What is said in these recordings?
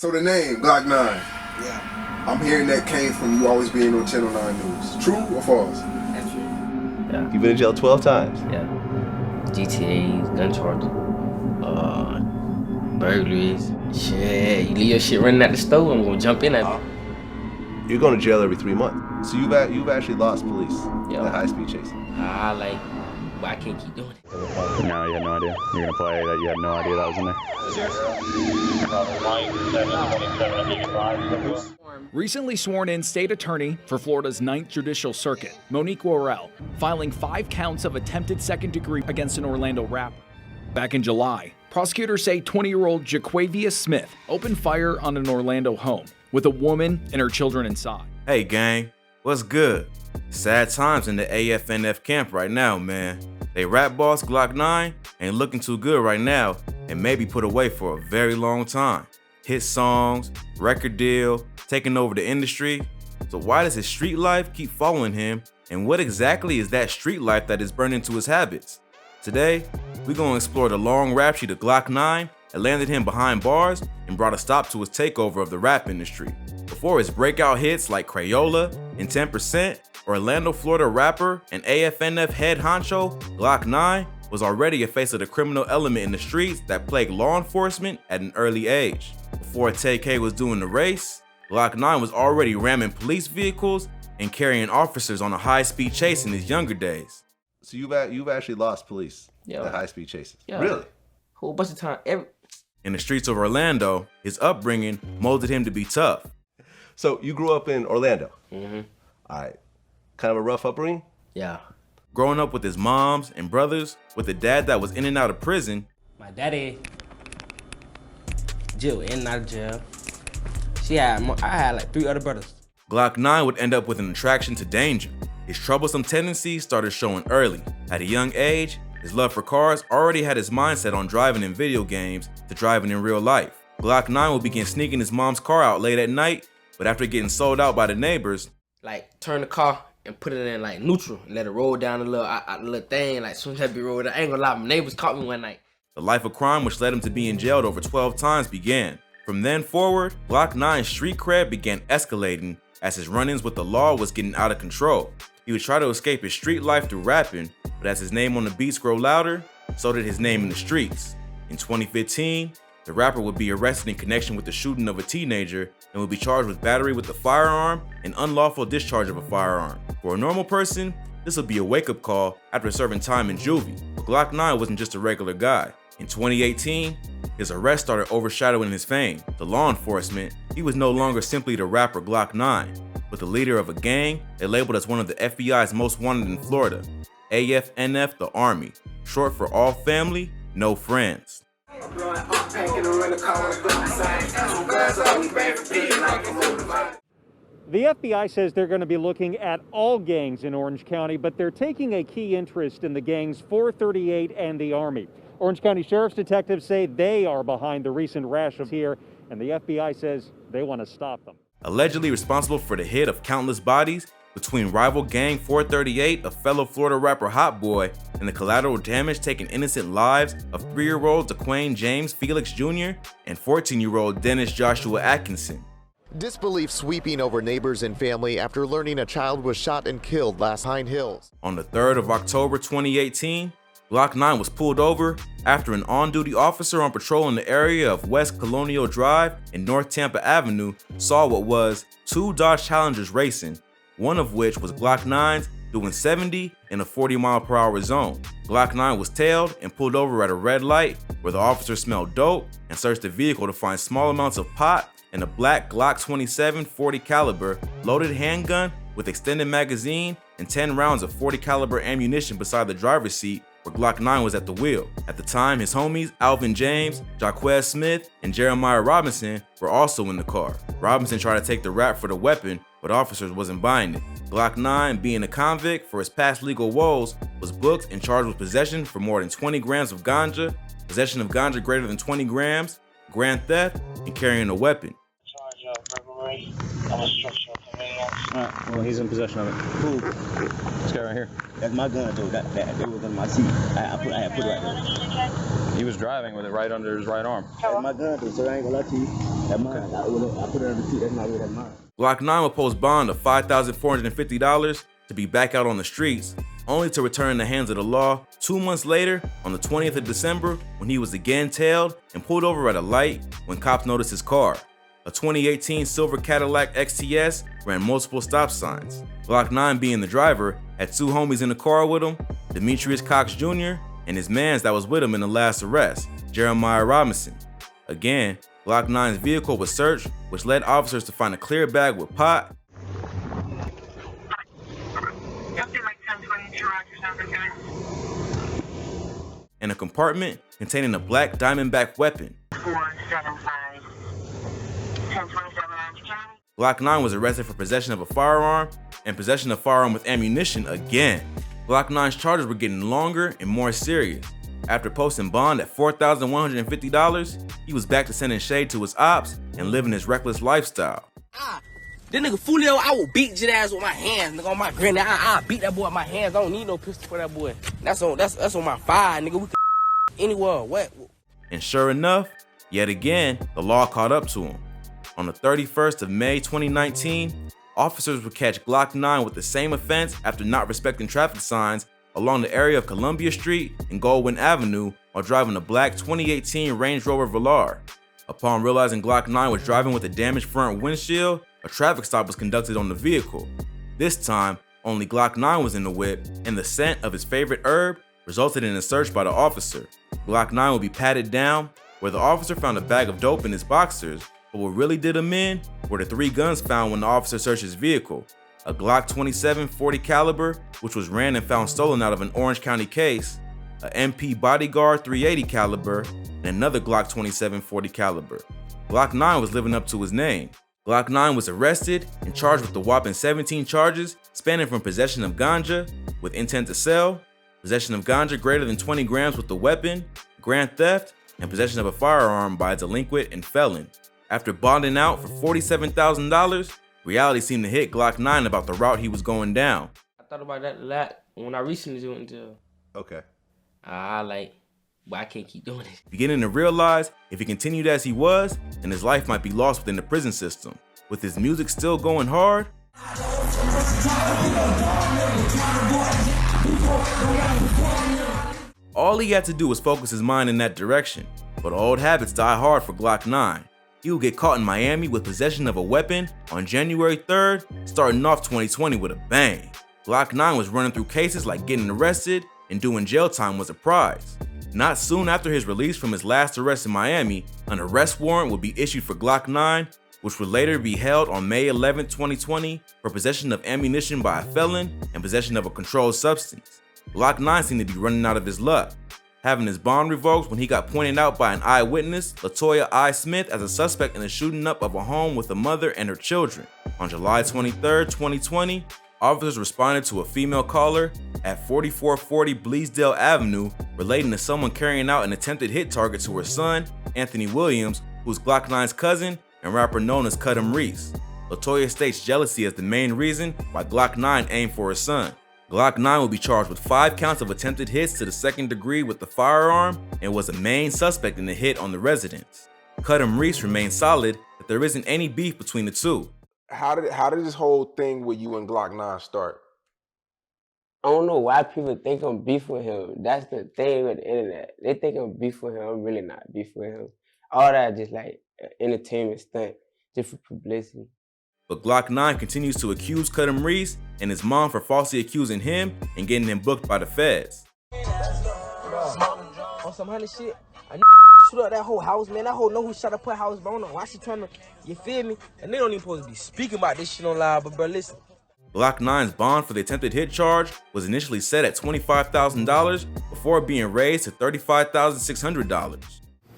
So the name, Glock 9. Yeah. I'm hearing that came from you always being on Channel 9 News. True or false? That's true. Yeah. You've been in jail 12 times. Yeah. GTAs, gun charges, burglaries. Shit, you leave your shit running at the store, I'm gonna jump in at it. You're going to jail every 3 months. So you've actually lost police Yeah. at high-speed chasing. But I can't keep doing it. No, you had no idea. You're gonna play that you had no idea that was in there. Recently sworn in state attorney for Florida's 9th Judicial Circuit, Monique Worrell, filing 5 counts of attempted second degree against an Orlando rapper. Back in July, prosecutors say 20-year-old Jaquavia Smith opened fire on an Orlando home with a woman and her children inside. Hey gang, what's good? Sad times in the AFNF camp right now, man. They rap boss Glock 9 ain't looking too good right now and may be put away for a very long time. Hit songs, record deal, taking over the industry. So why does his street life keep following him, and what exactly is that street life that is burned into his habits? Today, we're gonna explore the long rap sheet of Glock 9 that landed him behind bars and brought a stop to his takeover of the rap industry. Before his breakout hits like Crayola and 10%, Orlando, Florida rapper and AFNF head honcho Glock 9 was already a face of the criminal element in the streets that plagued law enforcement at an early age. Before TK was doing the race, Glock 9 was already ramming police vehicles and carrying officers on a high-speed chase in his younger days. So you've actually lost police Yeah. at high-speed chases. Yeah. Really? Whole bunch of time. In the streets of Orlando, his upbringing molded him to be tough. So you grew up in Orlando. Mm-hmm. All right. Kind of a rough upbringing? Yeah. Growing up with his moms and brothers, with a dad that was in and out of prison, My daddy, jail, in and out of jail. I had like 3 other brothers. Glock 9 would end up with an attraction to danger. His troublesome tendencies started showing early. At a young age, his love for cars already had his mindset on driving in video games to driving in real life. Glock 9 would begin sneaking his mom's car out late at night, but after getting sold out by the neighbors, Like, turn the car and put it in, like, neutral. And let it roll down a little thing. Like, soon as that be rolled down. I ain't gonna lie, my neighbors caught me one night. the life of crime which led him to being jailed over 12 times began. From then forward, Glock 9's street cred began escalating as his run-ins with the law was getting out of control. He would try to escape his street life through rapping, but as his name on the beats grew louder, so did his name in the streets. In 2015, the rapper would be arrested in connection with the shooting of a teenager and would be charged with battery with a firearm and unlawful discharge of a firearm. For a normal person, this would be a wake-up call after serving time in juvie, but Glock 9 wasn't just a regular guy. In 2018, his arrest started overshadowing his fame. To law enforcement, he was no longer simply the rapper Glock 9, but the leader of a gang they labeled as one of the FBI's most wanted in Florida, AFNF the Army, short for All Family, No Friends. The FBI says they're going to be looking at all gangs in Orange County, but they're taking a key interest in the gangs 438 and the Army. Orange County Sheriff's detectives say they are behind the recent rash of here, and the FBI says they want to stop them. Allegedly responsible for the hit of countless bodies between rival gang 438, a fellow Florida rapper Hot Boy, and the collateral damage taking innocent lives of 3-year-old DeQuane James Felix Jr. and 14-year-old Dennis Joshua Atkinson. Disbelief sweeping over neighbors and family after learning a child was shot and killed last Pine Hills. On the 3rd of October 2018, Glock 9 was pulled over after an on-duty officer on patrol in the area of West Colonial Drive and North Tampa Avenue saw what was 2 Dodge Challengers racing, one of which was Glock 9's doing 70 in a 40-mile-per-hour zone. Glock 9 was tailed and pulled over at a red light where the officer smelled dope and searched the vehicle to find small amounts of pot and a black Glock 27 40 caliber loaded handgun with extended magazine and 10 rounds of 40 caliber ammunition beside the driver's seat where Glock 9 was at the wheel. At the time, his homies Alvin James, Jaquez Smith, and Jeremiah Robinson were also in the car. Robinson tried to take the rap for the weapon, but officers wasn't buying it. Glock 9, being a convict for his past legal woes, was booked and charged with possession for more than 20 grams of ganja, possession of ganja greater than 20 grams, grand theft, and carrying a weapon. Charge of inventory of a structural conveyance. Alright, well, he's in possession of it. Cool. This guy right here. That's my gun, though. That was on my seat. I had put it right there. He was driving with it right under his right arm. That's my gun, though, so I ain't gonna lie to you. That's mine. I put it on the seat. That's not really mine. Glock 9 will post bond of $5,450 to be back out on the streets, only to return in the hands of the law 2 months later on the 20th of December when he was again tailed and pulled over at a light when cops noticed his car. A 2018 silver Cadillac XTS ran multiple stop signs. Glock 9, being the driver, had 2 homies in the car with him, Demetrius Cox Jr. and his mans that was with him in the last arrest, Jeremiah Robinson. Again, Glock 9's vehicle was searched, which led officers to find a clear bag with pot, and a compartment containing a black diamondback weapon. 475. 1027 Glock 9 was arrested for possession of a firearm and possession of firearm with ammunition again. Glock 9's charges were getting longer and more serious. After posting bond at $4,150, he was back to sending shade to his ops and living his reckless lifestyle. This nigga Fulio, I will beat your ass with my hands, nigga, on my granny. I beat that boy with my hands. I don't need no pistol for that boy. That's on my fire, nigga. We can anywhere. What? And sure enough, yet again, the law caught up to him. On the 31st of May 2019, officers would catch Glock 9 with the same offense after not respecting traffic signs along the area of Columbia Street and Goldwyn Avenue while driving a black 2018 Range Rover Velar. Upon realizing Glock 9 was driving with a damaged front windshield, a traffic stop was conducted on the vehicle. This time, only Glock 9 was in the whip, and the scent of his favorite herb resulted in a search by the officer. Glock 9 would be patted down, where the officer found a bag of dope in his boxers, but what really did him in were the 3 guns found when the officer searched his vehicle: a Glock 27 40 caliber, which was ran and found stolen out of an Orange County case, a MP Bodyguard 380 caliber, and another Glock 27 40 caliber. Glock 9 was living up to his name. Glock 9 was arrested and charged with a whopping 17 charges spanning from possession of ganja with intent to sell, possession of ganja greater than 20 grams with the weapon, grand theft, and possession of a firearm by a delinquent and felon. After bonding out for $47,000, reality seemed to hit Glock 9 about the route he was going down. I thought about that a lot when I recently went to jail. Okay. But I can't keep doing it. Beginning to realize if he continued as he was, then his life might be lost within the prison system. With his music still going hard, all he had to do was focus his mind in that direction. But old habits die hard for Glock 9. He would get caught in Miami with possession of a weapon on January 3rd, starting off 2020 with a bang. Glock 9 was running through cases like getting arrested and doing jail time was a prize. Not soon after his release from his last arrest in Miami, an arrest warrant would be issued for Glock 9, which would later be held on May 11, 2020 for possession of ammunition by a felon and possession of a controlled substance. Glock 9 seemed to be running out of his luck, having his bond revoked when he got pointed out by an eyewitness, Latoya I. Smith, as a suspect in the shooting up of a home with a mother and her children. On July 23, 2020, officers responded to a female caller at 4440 Bleasdale Avenue relating to someone carrying out an attempted hit target to her son, Anthony Williams, who's Glock 9's cousin and rapper known as Cudham Reese. Latoya states jealousy as the main reason why Glock 9 aimed for her son. Glock 9 will be charged with 5 counts of attempted hits to the 2nd degree with the firearm and was a main suspect in the hit on the residence. Cudham Reese remains solid that there isn't any beef between the two. How did this whole thing with you and Glock 9 start? I don't know why people think I'm beef with him. That's the thing with the internet. They think I'm beef with him. I'm really not beef with him. All that just like entertainment stunt, just for publicity. But Glock 9 continues to accuse Cudham Reese and his mom for falsely accusing him and getting him booked by the feds. On some honey shit, I shoot up that whole house, man. That whole know who shot up her house, bro. Why she trying to, you feel me? And they don't even supposed to be speaking about this shit on live, but bro, listen. Glock 9's bond for the attempted hit charge was initially set at $25,000 before being raised to $35,600.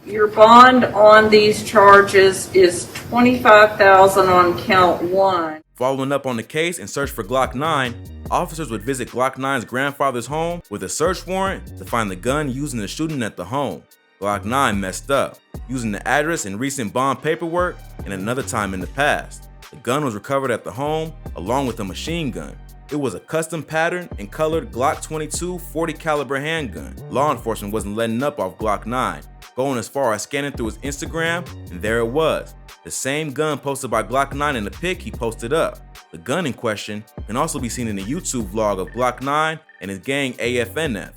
Your bond on these charges is $25,000 on count 1. Following up on the case and search for Glock 9, officers would visit Glock 9's grandfather's home with a search warrant to find the gun used in the shooting at the home. Glock 9 messed up, using the address in recent bond paperwork and another time in the past. The gun was recovered at the home along with a machine gun. It was a custom pattern and colored Glock 22 40 caliber handgun. Law enforcement wasn't letting up off Glock 9, going as far as scanning through his Instagram, and there it was. The same gun posted by Glock 9 in the pic he posted up. The gun in question can also be seen in the YouTube vlog of Glock 9 and his gang AFNF.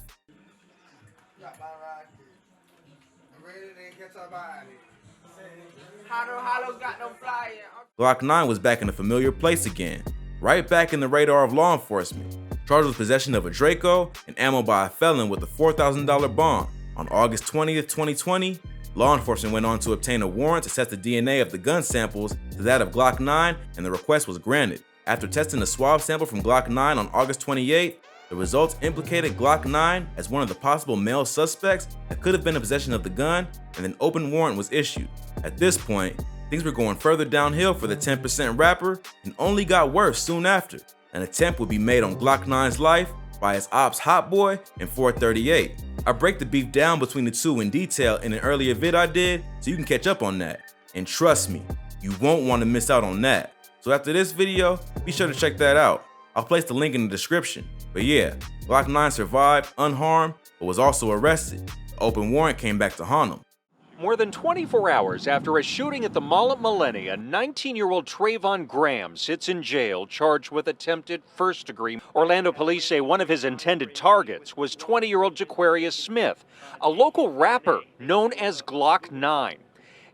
Glock 9 was back in a familiar place again, right back in the radar of law enforcement, charged with possession of a Draco and ammo by a felon with a $4,000 bond. On August 20th, 2020, law enforcement went on to obtain a warrant to test the DNA of the gun samples to that of Glock 9, and the request was granted. After testing a swab sample from Glock 9 on August 28th, the results implicated Glock 9 as one of the possible male suspects that could have been in possession of the gun, and an open warrant was issued. At this point, things were going further downhill for the 10% rapper and only got worse soon after. An attempt would be made on Glock 9's life by his ops Hot Boy and 438. I break the beef down between the two in detail in an earlier vid I did, so you can catch up on that. And trust me, you won't want to miss out on that. So after this video, be sure to check that out. I'll place the link in the description. But yeah, Glock 9 survived unharmed, but was also arrested. The open warrant came back to haunt him. More than 24 hours after a shooting at the mall at Millennia, 19-year-old Trayvon Graham sits in jail charged with attempted first-degree. Orlando police say one of his intended targets was 20-year-old Jaquarius Smith, a local rapper known as Glock 9.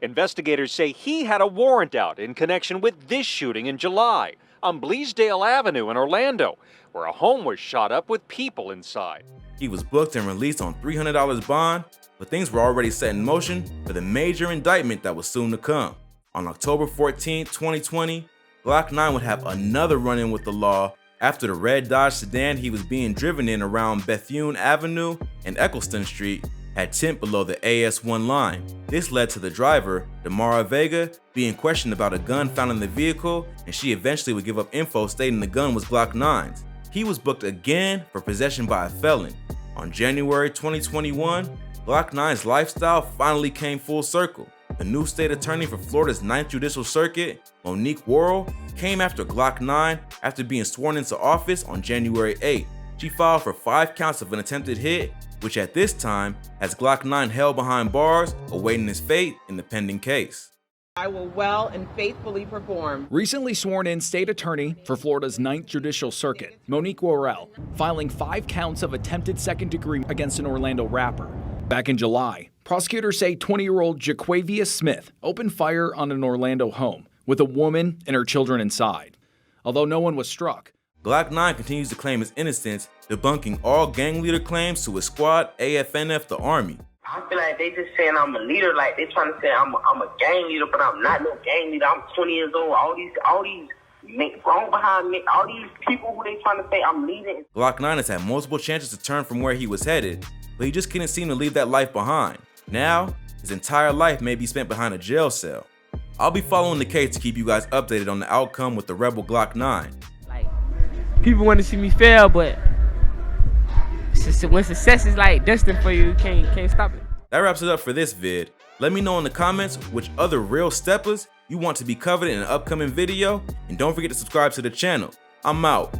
Investigators say he had a warrant out in connection with this shooting in July on Bleasdale Avenue in Orlando, where a home was shot up with people inside. He was booked and released on $300 bond, but things were already set in motion for the major indictment that was soon to come. On October 14, 2020, Glock 9 would have another run-in with the law after the red Dodge sedan he was being driven in around Bethune Avenue and Eccleston Street had tint below the AS1 line. This led to the driver, Damara Vega, being questioned about a gun found in the vehicle, and she eventually would give up info stating the gun was Glock 9's. He was booked again for possession by a felon. On January 2021, Glock 9's lifestyle finally came full circle. The new state attorney for Florida's 9th Judicial Circuit, Monique Worrell, came after Glock 9 after being sworn into office on January 8. She filed for 5 counts of an attempted hit, which at this time has Glock 9 held behind bars, awaiting his fate in the pending case. I will well and faithfully perform. Recently sworn in state attorney for Florida's 9th Judicial Circuit, Monique Worrell, filing 5 counts of attempted second degree against an Orlando rapper. Back in July, prosecutors say 20-year-old Jaquarius Smith opened fire on an Orlando home with a woman and her children inside. Although no one was struck, Glock 9 continues to claim his innocence, debunking all gang leader claims to his squad, AFNF, the Army. I feel like they just saying I'm a leader, like they trying to say I'm a gang leader, but I'm not no gang leader. I'm 20 years old. All these wrong behind me, all these people who they trying to say I'm leading. Glock 9 has had multiple chances to turn from where he was headed, but he just couldn't seem to leave that life behind. Now, his entire life may be spent behind a jail cell. I'll be following the case to keep you guys updated on the outcome with the rebel Glock 9. Like, people want to see me fail, but when success is like destined for you, you can't stop it. That wraps it up for this vid. Let me know in the comments which other real steppers you want to be covered in an upcoming video, and don't forget to subscribe to the channel. I'm out.